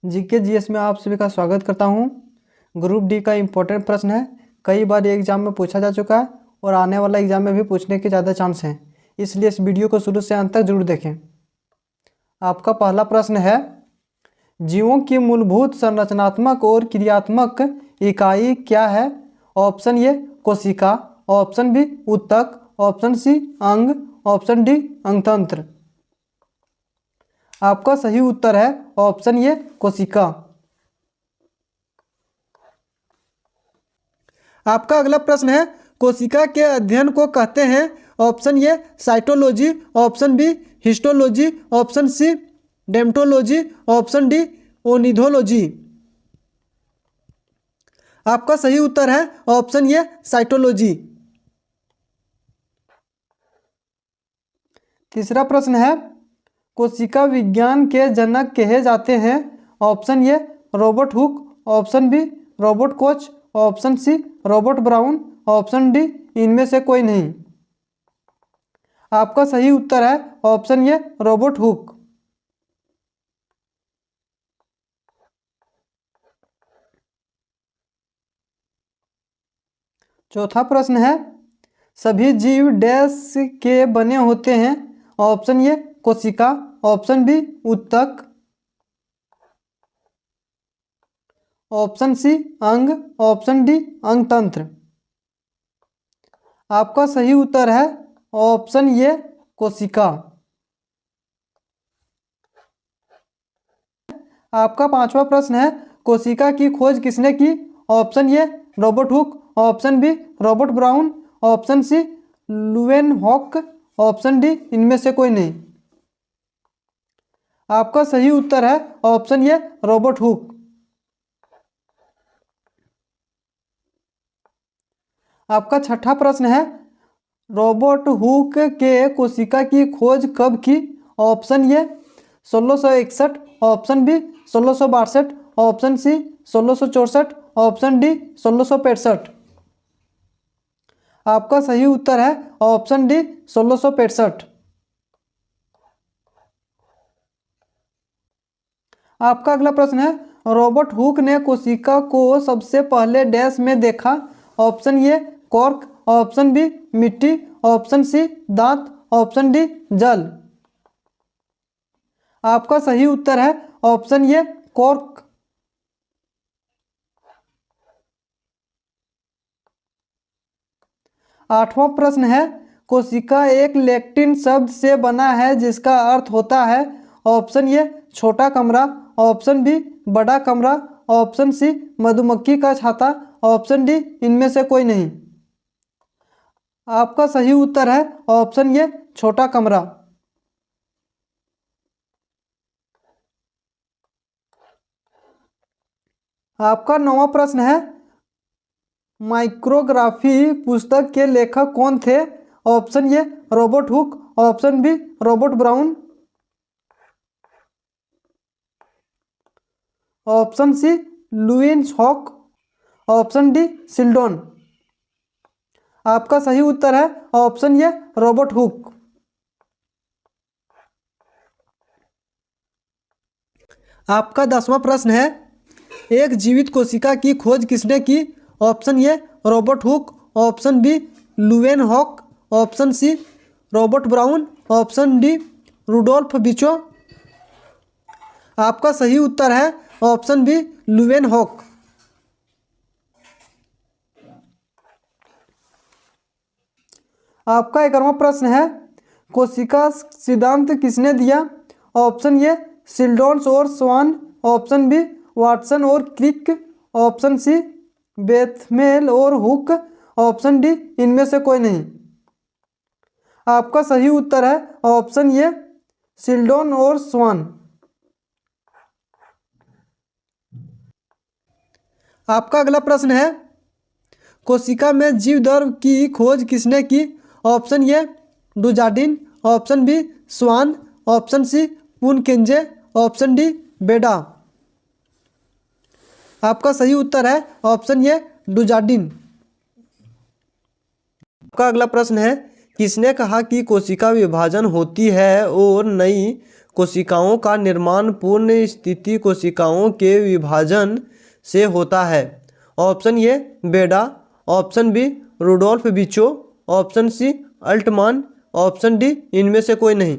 GK GS में आप सभी का स्वागत करता हूं। ग्रुप डी का इम्पोर्टेंट प्रश्न है, कई बार ये एग्जाम में पूछा जा चुका है और आने वाला एग्जाम में भी पूछने के ज़्यादा चांस हैं, इसलिए इस वीडियो को शुरू से अंत तक जरूर देखें। आपका पहला प्रश्न है, जीवों की मूलभूत संरचनात्मक और क्रियात्मक इकाई क्या है? ऑप्शन ए कोशिका, ऑप्शन बी ऊतक, ऑप्शन सी अंग, ऑप्शन डी अंगतंत्र। आपका सही उत्तर है ऑप्शन ए कोशिका। आपका अगला प्रश्न है, कोशिका के अध्ययन को कहते हैं? Option A cytology, option B histology, option C dermatology, option D ornithology. आपका सही उत्तर है ऑप्शन ए साइटोलॉजी। तीसरा प्रश्न है, कोशिका विज्ञान के जनक कहे जाते हैं? Option A Robert Hooke, option B Robert Koch, option C Robert Brown, option D इनमें से कोई नहीं। आपका सही उत्तर है ऑप्शन ए रॉबर्ट हुक। चौथा प्रश्न है, सभी जीव डैश के बने होते हैं? ऑप्शन ए कोशिका, ऑप्शन बी ऊतक, ऑप्शन सी अंग, ऑप्शन डी अंगतंत्र। आपका सही उत्तर है ऑप्शन ए कोशिका। आपका पांचवा प्रश्न है, कोशिका की खोज किसने की? Option A Robert Hooke, option B Robert Brown, option C Leeuwenhoek, option D इनमें से कोई नहीं। आपका सही उत्तर है ऑप्शन ए रॉबर्ट हुक। आपका छठा प्रश्न है, रॉबर्ट हुक के कोशिका की खोज कब की? Option A 1661, option B 1662, option C 1664, option D 1665। आपका सही उत्तर है ऑप्शन डी 1665। आपका अगला प्रश्न है, रॉबर्ट हुक ने कोशिका को सबसे पहले डैश में देखा? Option A cork, option B मिट्टी, ऑप्शन सी दांत, ऑप्शन डी जल। आपका सही उत्तर है ऑप्शन ए कॉर्क। आठवां प्रश्न है, कोशिका एक लैटिन शब्द से बना है जिसका अर्थ होता है? ऑप्शन ए छोटा कमरा, ऑप्शन बी बड़ा कमरा, ऑप्शन सी मधुमक्खी का छाता, ऑप्शन डी इनमें से कोई नहीं। आपका सही उत्तर है ऑप्शन ए छोटा कमरा। आपका नौवां प्रश्न है, माइक्रोग्राफी पुस्तक के लेखक कौन थे? Option A Robert Hooke, option B Robert Brown, option C Leeuwenhoek, option D Schleiden. आपका सही उत्तर है ऑप्शन ए रॉबर्ट हुक। आपका 10वां प्रश्न है, एक जीवित कोशिका की खोज किसने की? Option A Robert Hooke, option B Leeuwenhoek, option C Robert Brown, option D Rudolf Virchow. आपका सही उत्तर है ऑप्शन बी लुवेनहॉक। आपका 11वां प्रश्न है, कोशिका सिद्धांत किसने दिया? ऑप्शन ए सिल्डोन्स और स्वान, ऑप्शन बी वाटसन और क्रिक, ऑप्शन सी बेथमेल और हुक, ऑप्शन डी इनमें से कोई नहीं। आपका सही उत्तर है ऑप्शन ए सिल्डोन और स्वान। आपका अगला प्रश्न है, कोशिका में जीव द्रव्य की खोज किसने की? Option A Dujardin, option B Schwann, option C Purkinje, option D Benda. आपका सही उत्तर है ऑप्शन ए डुजार्डिन। आपका अगला प्रश्न है, किसने कहा कि कोशिका विभाजन होती है और नई कोशिकाओं का निर्माण पूर्ण स्थिति कोशिकाओं के विभाजन से होता है? Option A Benda, option B Rudolf Virchow, option C Altmann, option D इनमें से कोई नहीं।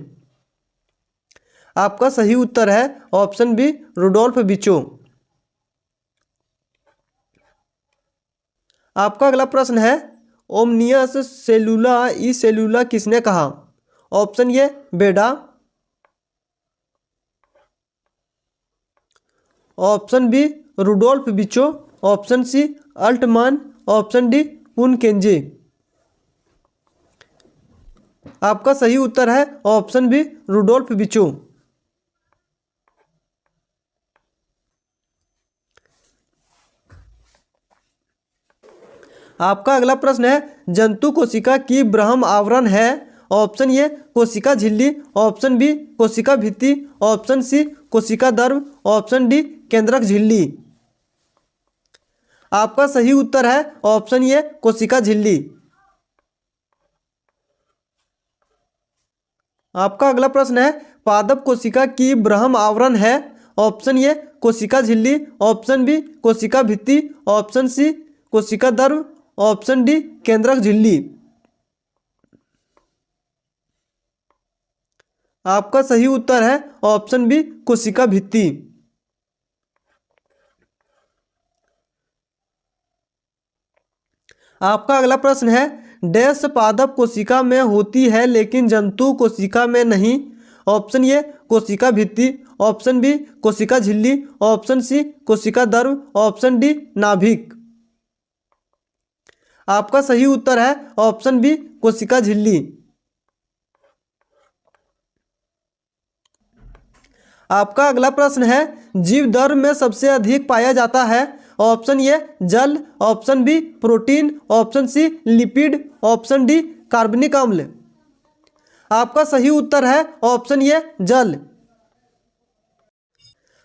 आपका सही उत्तर है ऑप्शन बी रुडोल्फ बिचो। आपका अगला प्रश्न है ओमनियस सेलुला ई सेलुला किसने कहा? Option A Benda, option B Rudolf Virchow, option C Altmann, option D Purkinje. आपका सही उत्तर है ऑप्शन बी रुडोल्फ बिचो। आपका अगला प्रश्न है जंतु कोशिका की ब्रह्म आवरण है? ऑप्शन ए कोशिका झिल्ली, ऑप्शन बी कोशिका भित्ति, ऑप्शन सी कोशिका दर्भ, ऑप्शन डी केंद्रक झिल्ली। आपका सही उत्तर है ऑप्शन ए कोशिका झिल्ली। आपका अगला प्रश्न है पादप कोशिका की ब्रह्म आवरण है? ऑप्शन ए कोशिका झिल्ली, ऑप्शन बी कोशिका भित्ति, ऑप्शन सी कोशिका दर्भ, ऑप्शन डी केंद्रक झिल्ली। आपका सही उत्तर है ऑप्शन बी कोशिका भित्ति। आपका अगला प्रश्न है डैश पादप कोशिका में होती है लेकिन जंतु कोशिका में नहीं? ऑप्शन ए कोशिका भित्ति, ऑप्शन बी कोशिका झिल्ली, ऑप्शन सी कोशिका दर्भ, ऑप्शन डी नाभिक। आपका सही उत्तर है ऑप्शन बी कोशिका झिल्ली। आपका अगला प्रश्न है जीव दर्भ में सबसे अधिक पाया जाता है? ऑप्शन ए जल, option B protein, option C lipid, option D कार्बनिक अम्ल। आपका सही उत्तर है ऑप्शन ए जल।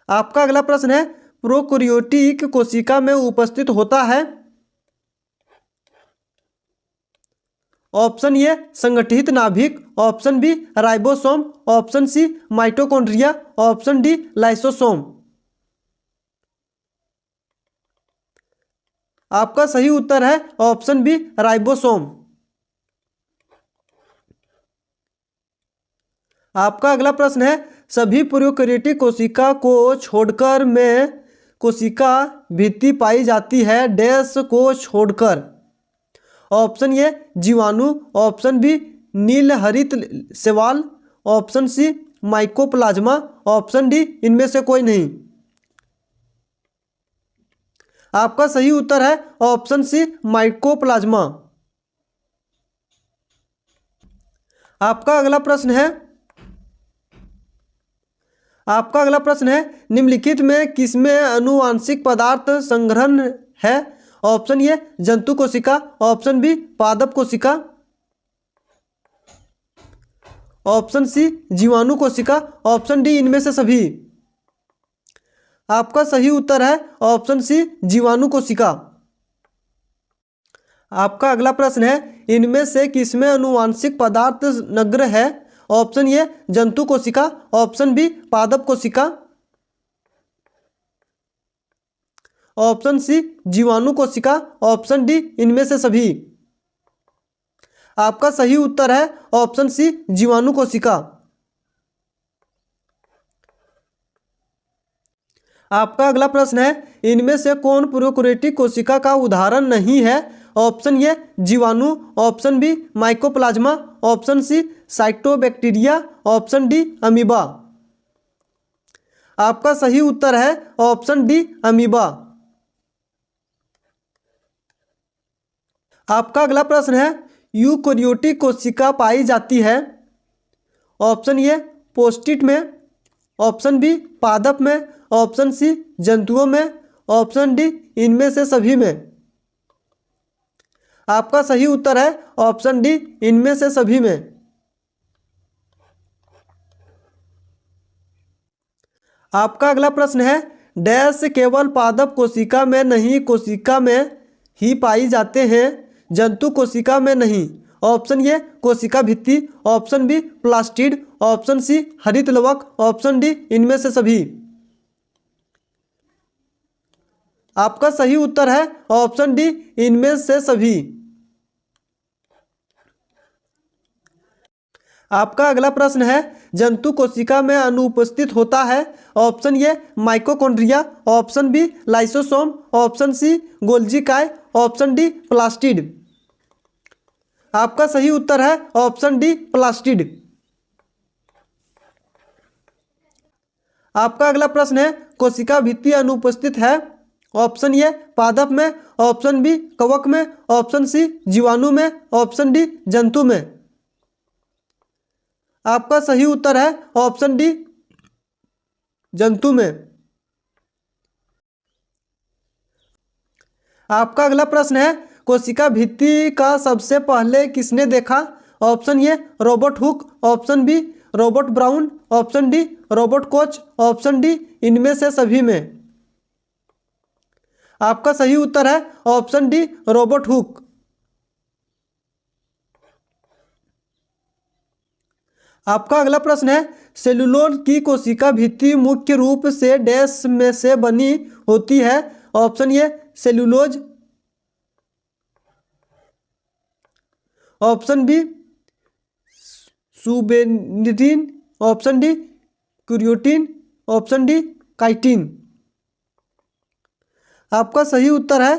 आपका अगला प्रश्न है प्रोकैरियोटिक कोशिका में उपस्थित होता है? ऑप्शन ए संगठित नाभिक, option B ribosome, option C mitochondria, option D lysosome. आपका सही उत्तर है ऑप्शन बी राइबोसोम। आपका अगला प्रश्न है सभी प्रोकैरियोटिक कोशिका को छोड़कर में कोशिका भित्ति पाई जाती है डैश को छोड़कर? ऑप्शन ए जीवाणु, ऑप्शन बी नील हरित शैवाल, option C mycoplasma, option D इनमें से कोई नहीं। आपका सही उत्तर है ऑप्शन सी माइकोप्लाज्मा। आपका अगला प्रश्न है निम्नलिखित में किसमें आनुवांशिक पदार्थ संग्रहण है? ऑप्शन ए जंतु कोशिका, ऑप्शन बी पादप कोशिका, ऑप्शन सी जीवाणु कोशिका, ऑप्शन डी इनमें से सभी। आपका सही उत्तर है ऑप्शन सी जीवाणु कोशिका। आपका अगला प्रश्न है इनमें से किसमें आनुवांशिक पदार्थ नग्न है? ऑप्शन ए जंतु कोशिका, ऑप्शन बी पादप कोशिका, ऑप्शन सी जीवाणु कोशिका, ऑप्शन डी इनमें से सभी। आपका सही उत्तर है ऑप्शन सी जीवाणु कोशिका। आपका अगला प्रश्न है इनमें से कौन प्रोकैरियोटिक कोशिका का उदाहरण नहीं है? ऑप्शन ए जीवाणु, option B mycoplasma, option C cyanobacteria, option D amoeba. आपका सही उत्तर है ऑप्शन डी अमीबा। आपका अगला प्रश्न है यूकैरियोटिक कोशिका पाई जाती है? ऑप्शन ए पोस्टिट में, ऑप्शन बी पादप में, ऑप्शन सी जंतुओं में, ऑप्शन डी इनमें से सभी में। आपका सही उत्तर है ऑप्शन डी इनमें से सभी में। आपका अगला प्रश्न है डैश केवल पादप कोशिका में नहीं कोशिका में ही पाई जाते हैं, जंतु कोशिका में नहीं? ऑप्शन ए कोशिका भित्ति, option B plastid, option C हरित लवक, ऑप्शन डी इनमें से सभी। आपका सही उत्तर है ऑप्शन डी इनमें से सभी। आपका अगला प्रश्न है जंतु कोशिका में अनुपस्थित होता है। Option A mitochondria, option B lysosome, option C Golgi काय, ऑप्शन डी प्लास्टिड। आपका सही उत्तर है ऑप्शन डी प्लास्टिड। आपका अगला प्रश्न है कोशिका भित्ति अनुपस्थित है। ऑप्शन ए पादप में, ऑप्शन बी कवक में, ऑप्शन सी जीवाणु में, ऑप्शन डी जंतु में। आपका सही उत्तर है ऑप्शन डी जंतु में। आपका अगला प्रश्न है कोशिका भित्ति का सबसे पहले किसने देखा। Option A Robert Hooke, option B Robert Brown, option D Robert Koch, option D इनमें से सभी में। आपका सही उत्तर है ऑप्शन डी रॉबर्ट हुक। आपका अगला प्रश्न है सेलुलोज की कोशिका भित्ति मुख्य रूप से डैश में से बनी होती है। Option A cellulose, option B suberin, option D क्यूरियोटिन, ऑप्शन डी काइटिन। आपका सही उत्तर है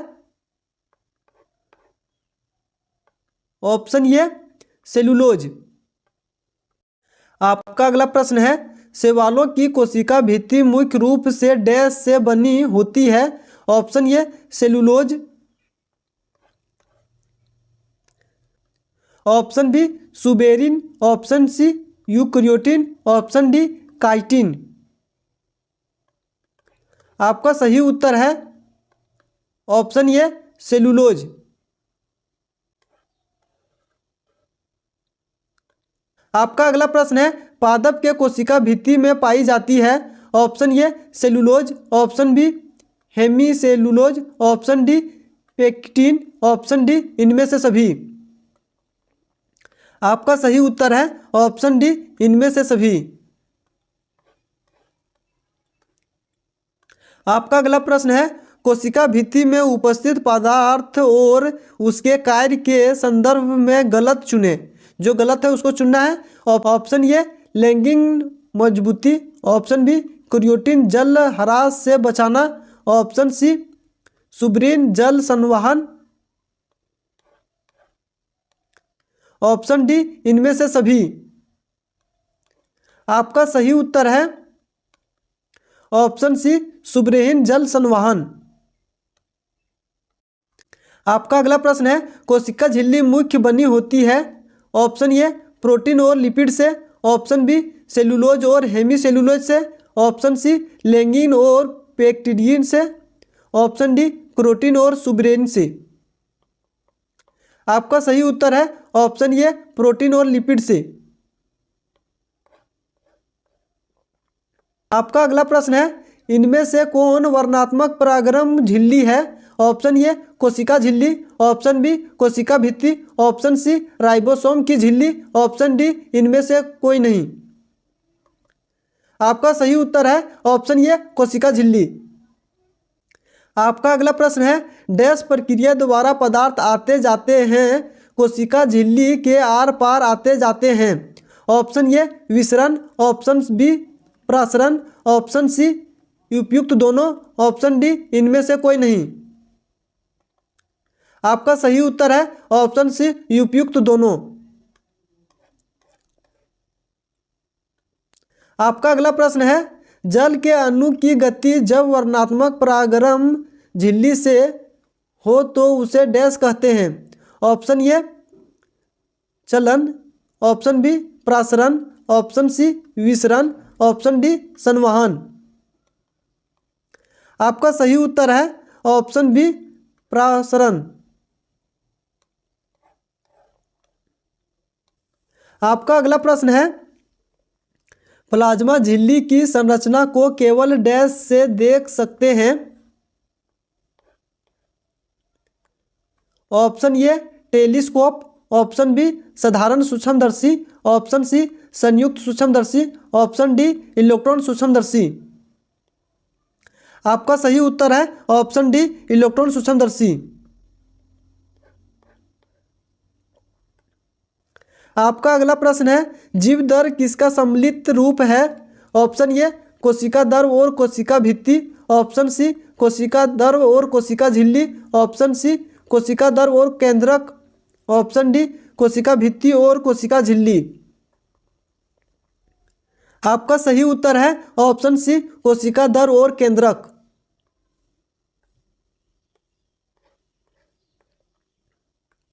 ऑप्शन ए सेलुलोज। आपका अगला प्रश्न है शैवालों की कोशिका भित्ति मुख्य रूप से डैश से बनी होती है। Option A cellulose, option B suberin, option C यूकैरियोटिन, ऑप्शन डी काइटिन। आपका सही उत्तर है ऑप्शन ए सेलुलोज। आपका अगला प्रश्न है पादप के कोशिका भित्ति में पाई जाती है। Option A cellulose, option B hemicellulose, option D pectin, option D इनमें से सभी। आपका सही उत्तर है ऑप्शन डी इनमें से सभी। आपका अगला प्रश्न है कोशिका भित्ति में उपस्थित पदार्थ और उसके कार्य के संदर्भ में गलत चुने। जो गलत है उसको चुनना है। ऑप्शन ए लैंगिंग मजबूती, ऑप्शन बी क्रियोटिन जल ह्रास से बचाना, ऑप्शन सी सुब्रीन जल संवहन, ऑप्शन डी इनमें से सभी। आपका सही उत्तर है ऑप्शन सी सुब्रेहिन जल संवहन। आपका अगला प्रश्न है कोशिका झिल्ली मुख्य बनी होती है। ऑप्शन ए प्रोटीन और लिपिड से, ऑप्शन बी सेलुलोज और हेमीसेलुलोज से, ऑप्शन सी लैंगिन और पेक्टिडिन से, ऑप्शन डी प्रोटीन और सुब्रेन से। आपका सही उत्तर है ऑप्शन ए प्रोटीन और लिपिड से। आपका अगला प्रश्न है इनमें से कौन वर्णात्मक परागरम झिल्ली है। ऑप्शन ए कोशिका झिल्ली, ऑप्शन बी कोशिका भित्ति, ऑप्शन सी राइबोसोम की झिल्ली, ऑप्शन डी इनमें से कोई नहीं। आपका सही उत्तर है ऑप्शन ए कोशिका झिल्ली। आपका अगला प्रश्न है डैश प्रक्रिया द्वारा पदार्थ आते जाते हैं कोशिका झिल्ली के आर पार आते जाते हैं। ऑप्शन ए विसरण, ऑप्शन बी प्रसरण, ऑप्शन सी उपयुक्त दोनों, ऑप्शन डी इनमें से कोई नहीं। आपका सही उत्तर है ऑप्शन सी उपयुक्त दोनों। आपका अगला प्रश्न है जल के अणु की गति जब वर्णात्मक परागरम झिल्ली से हो तो उसे डैश कहते हैं। ऑप्शन ए चलन, ऑप्शन बी प्रसरण, ऑप्शन सी विसरण, ऑप्शन डी संवहन। आपका सही उत्तर है ऑप्शन बी प्रसरण। आपका अगला प्रश्न है प्लाज्मा झिल्ली की संरचना को केवल डैश से देख सकते हैं। Option A telescope, option B साधारण सूक्ष्मदर्शी, ऑप्शन सी संयुक्त सूक्ष्मदर्शी, ऑप्शन डी इलेक्ट्रॉन सूक्ष्मदर्शी। आपका सही उत्तर है ऑप्शन डी इलेक्ट्रॉन सूक्ष्मदर्शी। आपका अगला प्रश्न है जीव दर किसका सम्मिलित रूप है? ऑप्शन ए कोशिका दर और कोशिका भित्ति, ऑप्शन सी कोशिका दर और कोशिका झिल्ली, ऑप्शन सी कोशिका दर और केंद्रक, ऑप्शन डी कोशिका भित्ति और कोशिका झिल्ली। आपका सही उत्तर है ऑप्शन सी कोशिका दर और केंद्रक।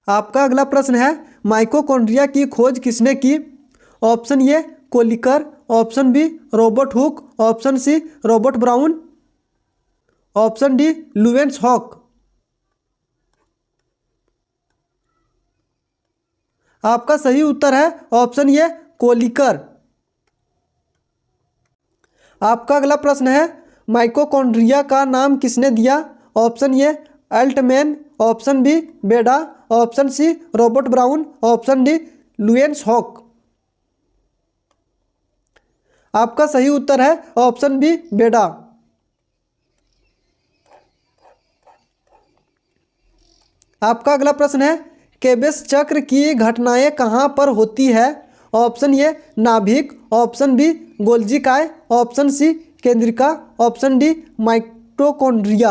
आपका अगला प्रश्न है माइटोकॉन्ड्रिया की खोज किसने की? Option A Kolliker, option B Robert Hooke, option C Robert Brown, option D Leeuwenhoek. आपका सही उत्तर है ऑप्शन ए कोलिकर। आपका अगला प्रश्न है माइटोकॉन्ड्रिया का नाम किसने दिया? Option A Altmann, option B Benda, option C Robert Brown, option D Leeuwenhoek. आपका सही उत्तर है ऑप्शन बी बेडा। आपका अगला प्रश्न है केबेस चक्र की घटनाएं कहां पर होती है? ऑप्शन ए नाभिक, ऑप्शन बी गोल्जी काय, ऑप्शन सी केंद्रिका, ऑप्शन डी माइटोकॉन्ड्रिया।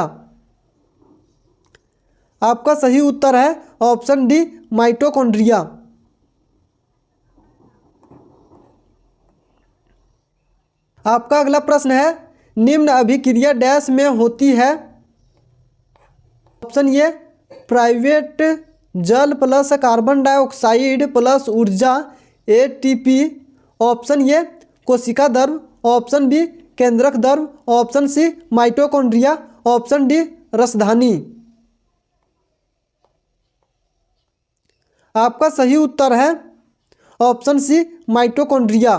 आपका सही उत्तर है ऑप्शन डी माइटोकॉन्ड्रिया। आपका अगला प्रश्न है निम्न अभिक्रिया डैश में होती है? ऑप्शन ए प्राइवेट जल प्लस कार्बन डाइऑक्साइड प्लस ऊर्जा एटीपी, ऑप्शन ए कोशिका द्रव, ऑप्शन बी केंद्रक द्रव, option C mitochondria, option D रसधानी। आपका सही उत्तर है ऑप्शन सी माइटोकॉन्ड्रिया।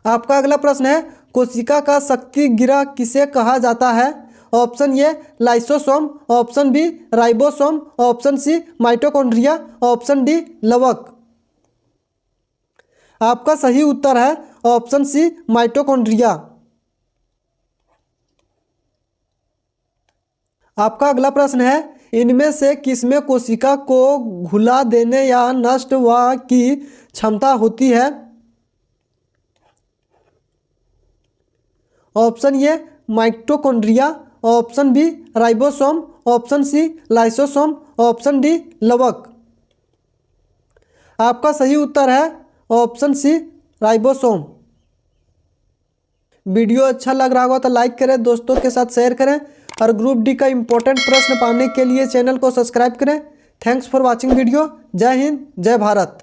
आपका अगला प्रश्न है कोशिका का शक्ति गिरा किसे कहा जाता है? Option A lysosome, option B ribosome, option C mitochondria, option D लवक। आपका सही उत्तर है ऑप्शन सी माइटोकॉन्ड्रिया। आपका अगला प्रश्न है इनमें से किसमें कोशिका को घुला देने या नष्ट व की क्षमता होती है? Option A mitochondria, option B ribosome, option C lysosome, option D लवक। आपका सही उत्तर है ऑप्शन सी राइबोसोम। वीडियो अच्छा लग रहा होगा तो लाइक करें, दोस्तों के साथ शेयर करें और ग्रुप डी का इंपॉर्टेंट प्रश्न पाने के लिए चैनल को सब्सक्राइब करें। Thanks for watching video. जय हिंद, जय भारत।